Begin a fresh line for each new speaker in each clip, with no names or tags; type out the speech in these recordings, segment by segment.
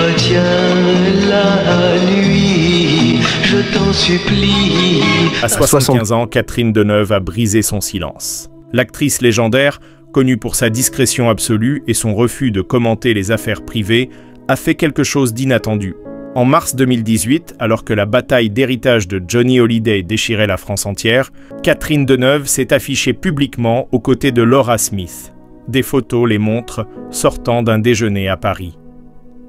retiens la nuit, je t'en supplie.
À 75 ans, Catherine Deneuve a brisé son silence. L'actrice légendaire, connue pour sa discrétion absolue et son refus de commenter les affaires privées, a fait quelque chose d'inattendu. En mars 2018, alors que la bataille d'héritage de Johnny Hallyday déchirait la France entière, Catherine Deneuve s'est affichée publiquement aux côtés de Laura Smith. Des photos les montrent sortant d'un déjeuner à Paris.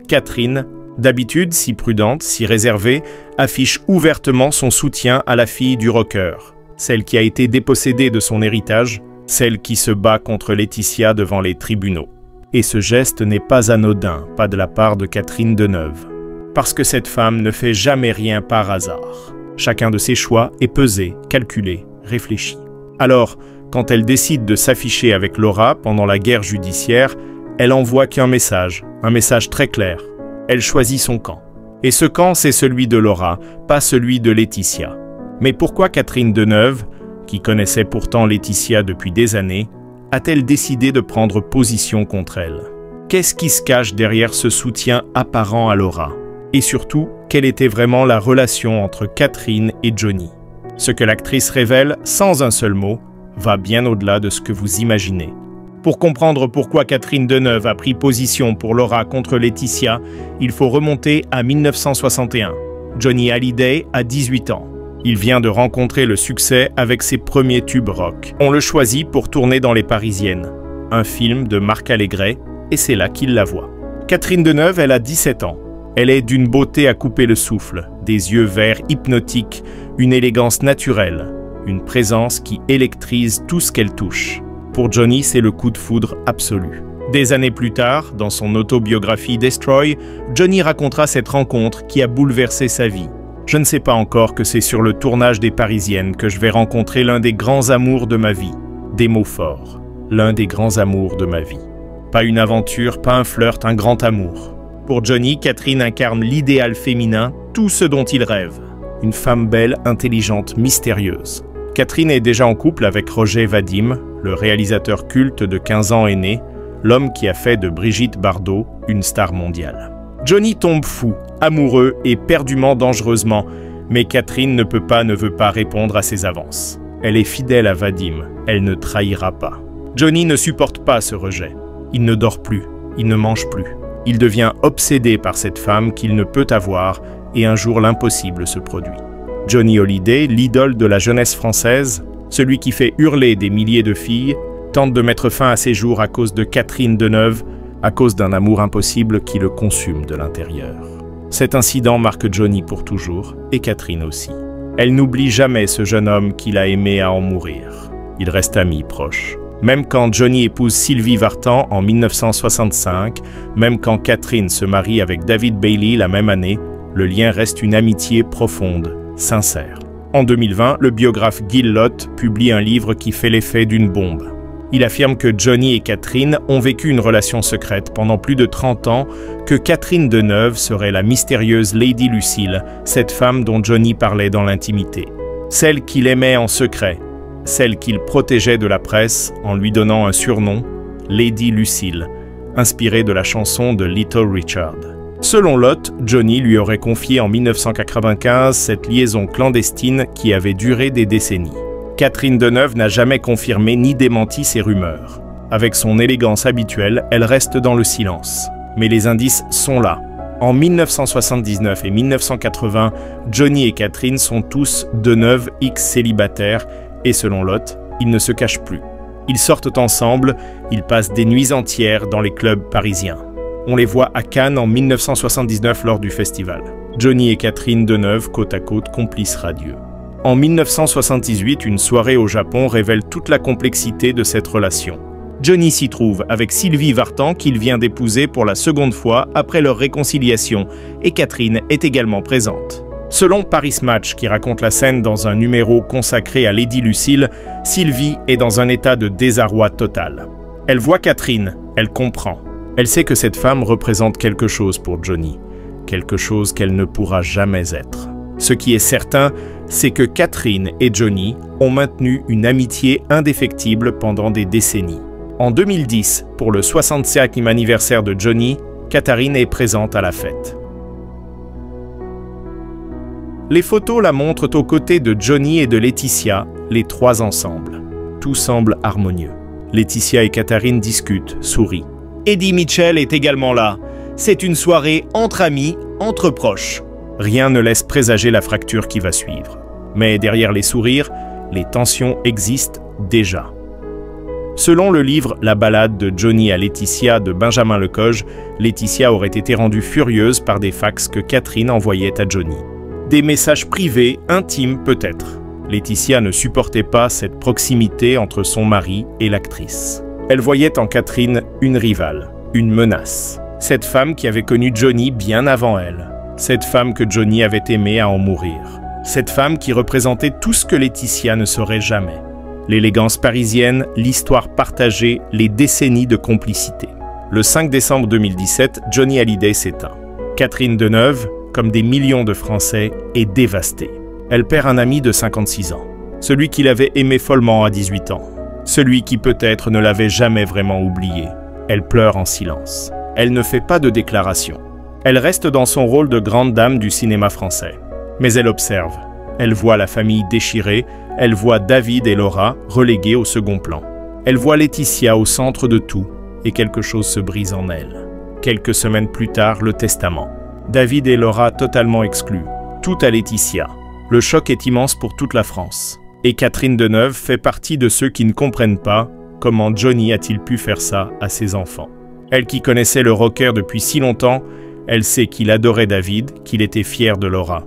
Catherine, d'habitude si prudente, si réservée, affiche ouvertement son soutien à la fille du rocker, celle qui a été dépossédée de son héritage, celle qui se bat contre Laetitia devant les tribunaux. Et ce geste n'est pas anodin, pas de la part de Catherine Deneuve. Parce que cette femme ne fait jamais rien par hasard. Chacun de ses choix est pesé, calculé, réfléchi. Alors, quand elle décide de s'afficher avec Laura pendant la guerre judiciaire, elle envoie qu'un message très clair. Elle choisit son camp. Et ce camp, c'est celui de Laura, pas celui de Laetitia. Mais pourquoi Catherine Deneuve, qui connaissait pourtant Laetitia depuis des années, a-t-elle décidé de prendre position contre elle? Qu'est-ce qui se cache derrière ce soutien apparent à Laura? Et surtout, quelle était vraiment la relation entre Catherine et Johnny? Ce que l'actrice révèle, sans un seul mot, va bien au-delà de ce que vous imaginez. Pour comprendre pourquoi Catherine Deneuve a pris position pour Laura contre Laetitia, il faut remonter à 1961. Johnny Hallyday a 18 ans. Il vient de rencontrer le succès avec ses premiers tubes rock. On le choisit pour tourner dans Les Parisiennes, un film de Marc Allégret, et c'est là qu'il la voit. Catherine Deneuve, elle a 17 ans. Elle est d'une beauté à couper le souffle, des yeux verts hypnotiques, une élégance naturelle, une présence qui électrise tout ce qu'elle touche. Pour Johnny, c'est le coup de foudre absolu. Des années plus tard, dans son autobiographie Destroy, Johnny racontera cette rencontre qui a bouleversé sa vie. Je ne sais pas encore que c'est sur le tournage des Parisiennes que je vais rencontrer l'un des grands amours de ma vie. Des mots forts. L'un des grands amours de ma vie. Pas une aventure, pas un flirt, un grand amour. Pour Johnny, Catherine incarne l'idéal féminin, tout ce dont il rêve. Une femme belle, intelligente, mystérieuse. Catherine est déjà en couple avec Roger Vadim, le réalisateur culte de 15 ans aîné, l'homme qui a fait de Brigitte Bardot une star mondiale. Johnny tombe fou, amoureux et perdument dangereusement, mais Catherine ne veut pas répondre à ses avances. Elle est fidèle à Vadim, elle ne trahira pas. Johnny ne supporte pas ce rejet. Il ne dort plus, il ne mange plus. Il devient obsédé par cette femme qu'il ne peut avoir et un jour l'impossible se produit. Johnny Hallyday, l'idole de la jeunesse française, celui qui fait hurler des milliers de filles, tente de mettre fin à ses jours à cause de Catherine Deneuve, à cause d'un amour impossible qui le consume de l'intérieur. Cet incident marque Johnny pour toujours, et Catherine aussi. Elle n'oublie jamais ce jeune homme qu'il a aimé à en mourir. Ils restent amis proches. Même quand Johnny épouse Sylvie Vartan en 1965, même quand Catherine se marie avec David Bailey la même année, le lien reste une amitié profonde, sincère. En 2020, le biographe Gil Lott publie un livre qui fait l'effet d'une bombe. Il affirme que Johnny et Catherine ont vécu une relation secrète pendant plus de 30 ans, que Catherine Deneuve serait la mystérieuse Lady Lucille, cette femme dont Johnny parlait dans l'intimité. Celle qu'il aimait en secret, celle qu'il protégeait de la presse en lui donnant un surnom, Lady Lucille, inspiré de la chanson de Little Richard. Selon Lott, Johnny lui aurait confié en 1995 cette liaison clandestine qui avait duré des décennies. Catherine Deneuve n'a jamais confirmé ni démenti ces rumeurs. Avec son élégance habituelle, elle reste dans le silence. Mais les indices sont là. En 1979 et 1980, Johnny et Catherine sont tous Deneuve X célibataires et selon Lott, ils ne se cachent plus. Ils sortent ensemble, ils passent des nuits entières dans les clubs parisiens. On les voit à Cannes en 1979 lors du festival. Johnny et Catherine Deneuve, côte à côte, complices radieux. En 1978, une soirée au Japon révèle toute la complexité de cette relation. Johnny s'y trouve avec Sylvie Vartan qu'il vient d'épouser pour la seconde fois après leur réconciliation et Catherine est également présente. Selon Paris Match, qui raconte la scène dans un numéro consacré à Lady Lucille, Sylvie est dans un état de désarroi total. Elle voit Catherine, elle comprend. Elle sait que cette femme représente quelque chose pour Johnny, quelque chose qu'elle ne pourra jamais être. Ce qui est certain, c'est que Catherine et Johnny ont maintenu une amitié indéfectible pendant des décennies. En 2010, pour le 65e anniversaire de Johnny, Catherine est présente à la fête. Les photos la montrent aux côtés de Johnny et de Laetitia, les trois ensemble. Tout semble harmonieux. Laetitia et Catherine discutent, sourient. Eddie Mitchell est également là. C'est une soirée entre amis, entre proches. Rien ne laisse présager la fracture qui va suivre. Mais derrière les sourires, les tensions existent déjà. Selon le livre La balade de Johnny à Laetitia de Benjamin Lecoge, Laetitia aurait été rendue furieuse par des fax que Catherine envoyait à Johnny. Des messages privés, intimes peut-être. Laetitia ne supportait pas cette proximité entre son mari et l'actrice. Elle voyait en Catherine une rivale, une menace. Cette femme qui avait connu Johnny bien avant elle. Cette femme que Johnny avait aimée à en mourir. Cette femme qui représentait tout ce que Laetitia ne saurait jamais. L'élégance parisienne, l'histoire partagée, les décennies de complicité. Le 5 décembre 2017, Johnny Hallyday s'éteint. Catherine Deneuve, comme des millions de Français, est dévastée. Elle perd un ami de 56 ans. Celui qui l'avait aimé follement à 18 ans. Celui qui peut-être ne l'avait jamais vraiment oublié. Elle pleure en silence. Elle ne fait pas de déclaration. Elle reste dans son rôle de grande dame du cinéma français. Mais elle observe. Elle voit la famille déchirée. Elle voit David et Laura relégués au second plan. Elle voit Laetitia au centre de tout. Et quelque chose se brise en elle. Quelques semaines plus tard, le testament. David et Laura totalement exclus. Tout à Laetitia. Le choc est immense pour toute la France. Et Catherine Deneuve fait partie de ceux qui ne comprennent pas comment Johnny a-t-il pu faire ça à ses enfants. Elle qui connaissait le rocker depuis si longtemps, elle sait qu'il adorait David, qu'il était fier de Laura.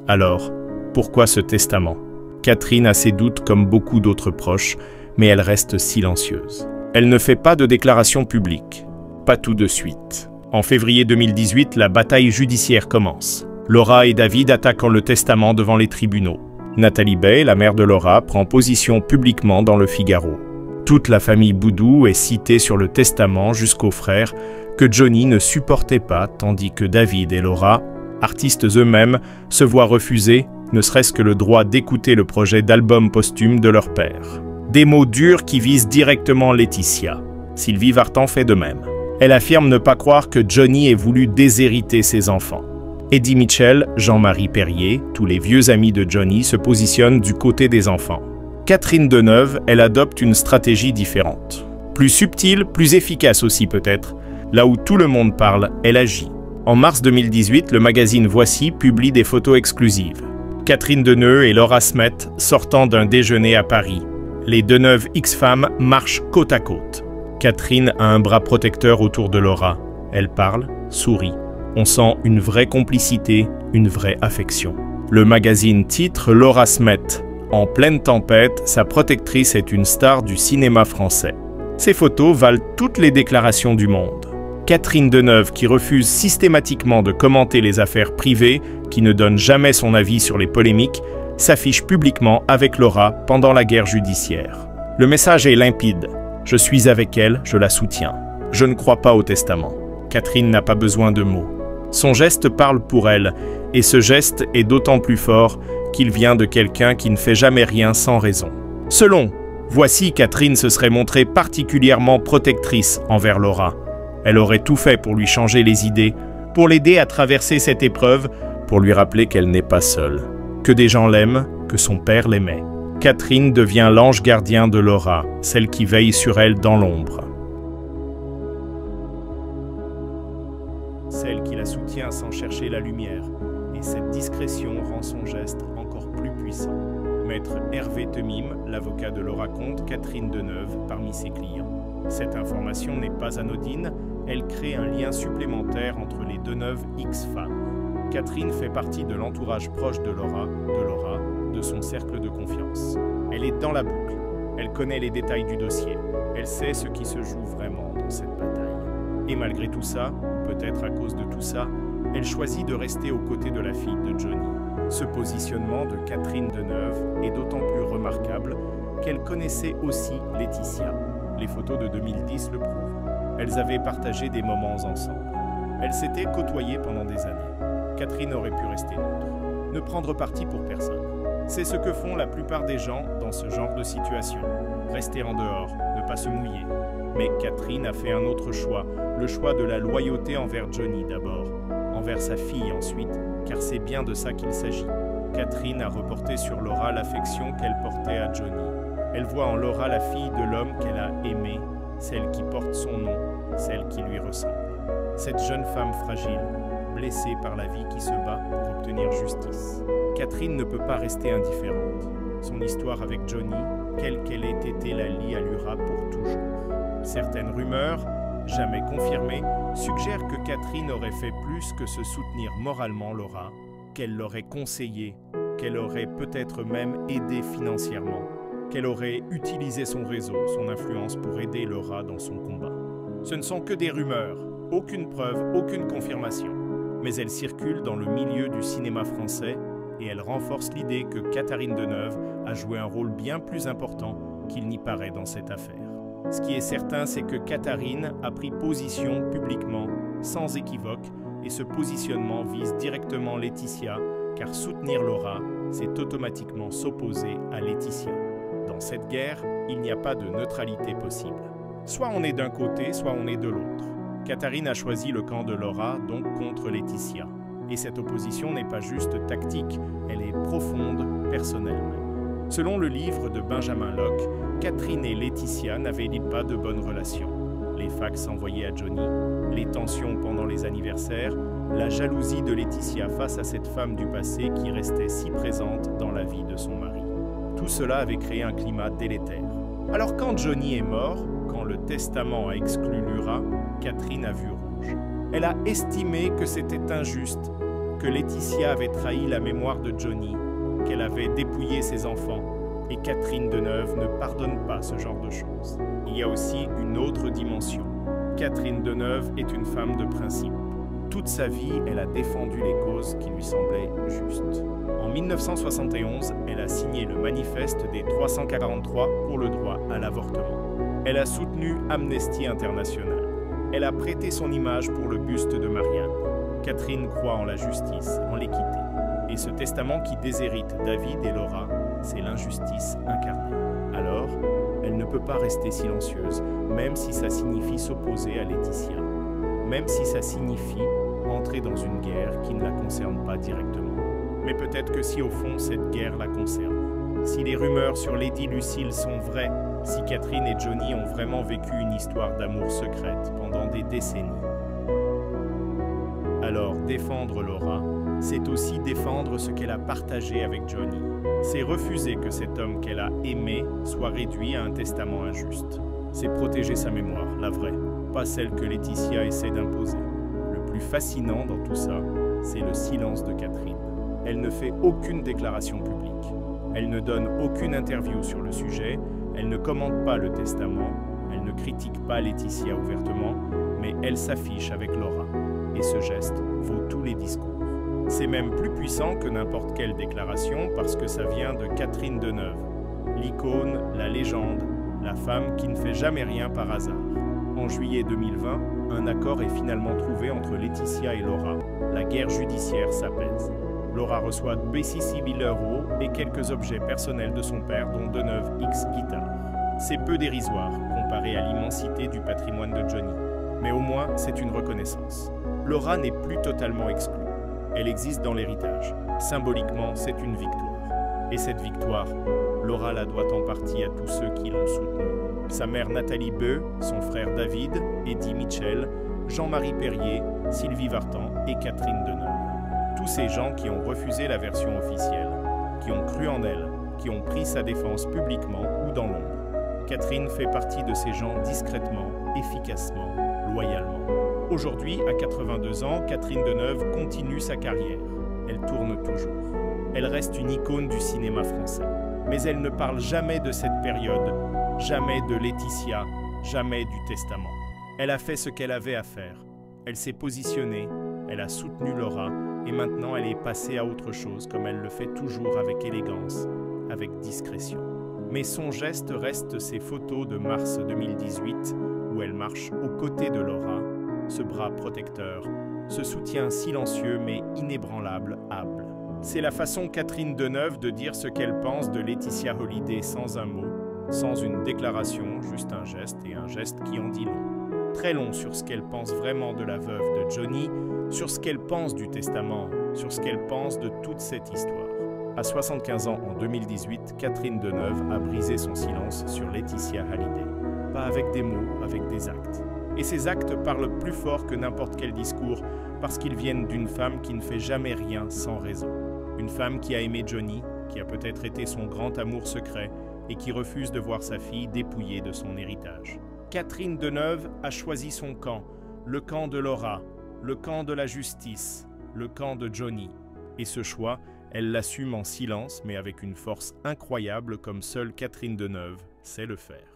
Alors, pourquoi ce testament? Catherine a ses doutes comme beaucoup d'autres proches, mais elle reste silencieuse. Elle ne fait pas de déclaration publique. Pas tout de suite. En février 2018, la bataille judiciaire commence. Laura et David attaquent le testament devant les tribunaux. Nathalie Baye, la mère de Laura, prend position publiquement dans le Figaro. Toute la famille Boudou est citée sur le testament jusqu'aux frères que Johnny ne supportait pas, tandis que David et Laura, artistes eux-mêmes, se voient refuser ne serait-ce que le droit d'écouter le projet d'album posthume de leur père. Des mots durs qui visent directement Laetitia. Sylvie Vartan fait de même. Elle affirme ne pas croire que Johnny ait voulu déshériter ses enfants. Eddie Mitchell, Jean-Marie Perrier, tous les vieux amis de Johnny se positionnent du côté des enfants. Catherine Deneuve, elle adopte une stratégie différente. Plus subtile, plus efficace aussi peut-être. Là où tout le monde parle, elle agit. En mars 2018, le magazine Voici publie des photos exclusives. Catherine Deneuve et Laura Smet sortant d'un déjeuner à Paris. Les Deneuve X-Femmes marchent côte à côte. Catherine a un bras protecteur autour de Laura. Elle parle, sourit. On sent une vraie complicité, une vraie affection. Le magazine titre Laura Smet. En pleine tempête, sa protectrice est une star du cinéma français. Ces photos valent toutes les déclarations du monde. Catherine Deneuve, qui refuse systématiquement de commenter les affaires privées, qui ne donne jamais son avis sur les polémiques, s'affiche publiquement avec Laura pendant la guerre judiciaire. Le message est limpide. Je suis avec elle, je la soutiens. Je ne crois pas au testament. Catherine n'a pas besoin de mots. Son geste parle pour elle, et ce geste est d'autant plus fort qu'il vient de quelqu'un qui ne fait jamais rien sans raison. Selon Voici, Catherine se serait montrée particulièrement protectrice envers Laura. Elle aurait tout fait pour lui changer les idées, pour l'aider à traverser cette épreuve, pour lui rappeler qu'elle n'est pas seule, que des gens l'aiment, que son père l'aimait. Catherine devient l'ange gardien de Laura, celle qui veille sur elle dans l'ombre. Celle qui la soutient sans chercher la lumière, et cette discrétion rend son geste encore plus puissant. Maître Hervé Temim, l'avocat de Laura, compte Catherine Deneuve parmi ses clients. Cette information n'est pas anodine, elle crée un lien supplémentaire entre les Deneuve X-Femmes. Catherine fait partie de l'entourage proche de Laura, de son cercle de confiance. Elle est dans la boucle, elle connaît les détails du dossier, elle sait ce qui se joue vraiment dans cette bataille. Et malgré tout ça, ou peut-être à cause de tout ça, elle choisit de rester aux côtés de la fille de Johnny. Ce positionnement de Catherine Deneuve est d'autant plus remarquable qu'elle connaissait aussi Laetitia. Les photos de 2010 le prouvent. Elles avaient partagé des moments ensemble. Elles s'étaient côtoyées pendant des années. Catherine aurait pu rester neutre, ne prendre parti pour personne. C'est ce que font la plupart des gens dans ce genre de situation. Rester en dehors, ne pas se mouiller. Mais Catherine a fait un autre choix, le choix de la loyauté envers Johnny d'abord, envers sa fille ensuite, car c'est bien de ça qu'il s'agit. Catherine a reporté sur Laura l'affection qu'elle portait à Johnny. Elle voit en Laura la fille de l'homme qu'elle a aimé, celle qui porte son nom, celle qui lui ressemble. Cette jeune femme fragile, blessée par la vie qui se bat pour obtenir justice. Catherine ne peut pas rester indifférente. Son histoire avec Johnny, quelle qu'elle ait été, la lie à Lura pour toujours. Certaines rumeurs, jamais confirmées, suggèrent que Catherine aurait fait plus que se soutenir moralement Laura, qu'elle l'aurait conseillé, qu'elle aurait peut-être même aidé financièrement, qu'elle aurait utilisé son réseau, son influence pour aider Laura dans son combat. Ce ne sont que des rumeurs, aucune preuve, aucune confirmation. Mais elles circulent dans le milieu du cinéma français et elles renforcent l'idée que Catherine Deneuve a joué un rôle bien plus important qu'il n'y paraît dans cette affaire. Ce qui est certain, c'est que Catherine a pris position publiquement, sans équivoque, et ce positionnement vise directement Laetitia, car soutenir Laura, c'est automatiquement s'opposer à Laetitia. Dans cette guerre, il n'y a pas de neutralité possible. Soit on est d'un côté, soit on est de l'autre. Catherine a choisi le camp de Laura, donc contre Laetitia. Et cette opposition n'est pas juste tactique, elle est profonde, personnelle même. Selon le livre de Benjamin Locke, Catherine et Laetitia n'avaient pas de bonnes relations. Les fax envoyés à Johnny, les tensions pendant les anniversaires, la jalousie de Laetitia face à cette femme du passé qui restait si présente dans la vie de son mari. Tout cela avait créé un climat délétère. Alors quand Johnny est mort, quand le testament a exclu Lura, Catherine a vu rouge. Elle a estimé que c'était injuste, que Laetitia avait trahi la mémoire de Johnny, qu'elle avait dépouillé ses enfants, et Catherine Deneuve ne pardonne pas ce genre de choses. Il y a aussi une autre dimension. Catherine Deneuve est une femme de principe. Toute sa vie, elle a défendu les causes qui lui semblaient justes. En 1971, elle a signé le manifeste des 343 pour le droit à l'avortement. Elle a soutenu Amnesty International. Elle a prêté son image pour le buste de Marianne. Catherine croit en la justice, en l'équité. Et ce testament qui déshérite David et Laura, c'est l'injustice incarnée. Alors, elle ne peut pas rester silencieuse, même si ça signifie s'opposer à Laetitia. Même si ça signifie entrer dans une guerre qui ne la concerne pas directement. Mais peut-être que si au fond cette guerre la concerne. Si les rumeurs sur Lady Lucille sont vraies, si Catherine et Johnny ont vraiment vécu une histoire d'amour secrète pendant des décennies. Alors défendre Laura, c'est aussi défendre ce qu'elle a partagé avec Johnny. C'est refuser que cet homme qu'elle a aimé soit réduit à un testament injuste. C'est protéger sa mémoire, la vraie, pas celle que Laetitia essaie d'imposer. Le plus fascinant dans tout ça, c'est le silence de Catherine. Elle ne fait aucune déclaration publique. Elle ne donne aucune interview sur le sujet, elle ne commente pas le testament, elle ne critique pas Laetitia ouvertement, mais elle s'affiche avec Laura. Et ce geste vaut tous les discours. C'est même plus puissant que n'importe quelle déclaration parce que ça vient de Catherine Deneuve, l'icône, la légende, la femme qui ne fait jamais rien par hasard. En juillet 2020, un accord est finalement trouvé entre Laetitia et Laura. La guerre judiciaire s'apaise. Laura reçoit BCC Billero et quelques objets personnels de son père, dont Deneuve X guitare. C'est peu dérisoire comparé à l'immensité du patrimoine de Johnny. Mais au moins, c'est une reconnaissance. Laura n'est plus totalement exclue. Elle existe dans l'héritage. Symboliquement, c'est une victoire. Et cette victoire, Laura la doit en partie à tous ceux qui l'ont soutenue. Sa mère Nathalie Beu, son frère David, Eddie Mitchell, Jean-Marie Perrier, Sylvie Vartan et Catherine Deneuve. Tous ces gens qui ont refusé la version officielle, qui ont cru en elle, qui ont pris sa défense publiquement ou dans l'ombre. Catherine fait partie de ces gens discrètement, efficacement, loyalement. Aujourd'hui, à 82 ans, Catherine Deneuve continue sa carrière. Elle tourne toujours. Elle reste une icône du cinéma français. Mais elle ne parle jamais de cette période, jamais de Laetitia, jamais du testament. Elle a fait ce qu'elle avait à faire. Elle s'est positionnée, elle a soutenu Laura, et maintenant elle est passée à autre chose, comme elle le fait toujours avec élégance, avec discrétion. Mais son geste reste ces photos de mars 2018, où elle marche aux côtés de Laura, ce bras protecteur, ce soutien silencieux mais inébranlable, humble. C'est la façon Catherine Deneuve de dire ce qu'elle pense de Laetitia Hallyday sans un mot, Sans une déclaration, juste un geste, et un geste qui en dit long. Très long sur ce qu'elle pense vraiment de la veuve de Johnny, sur ce qu'elle pense du testament, sur ce qu'elle pense de toute cette histoire. À 75 ans en 2018, Catherine Deneuve a brisé son silence sur Laetitia Hallyday. Pas avec des mots, avec des actes. Et ces actes parlent plus fort que n'importe quel discours, parce qu'ils viennent d'une femme qui ne fait jamais rien sans raison. Une femme qui a aimé Johnny, qui a peut-être été son grand amour secret, et qui refuse de voir sa fille dépouillée de son héritage. Catherine Deneuve a choisi son camp, le camp de Laura, le camp de la justice, le camp de Johnny. Et ce choix, elle l'assume en silence, mais avec une force incroyable comme seule Catherine Deneuve sait le faire.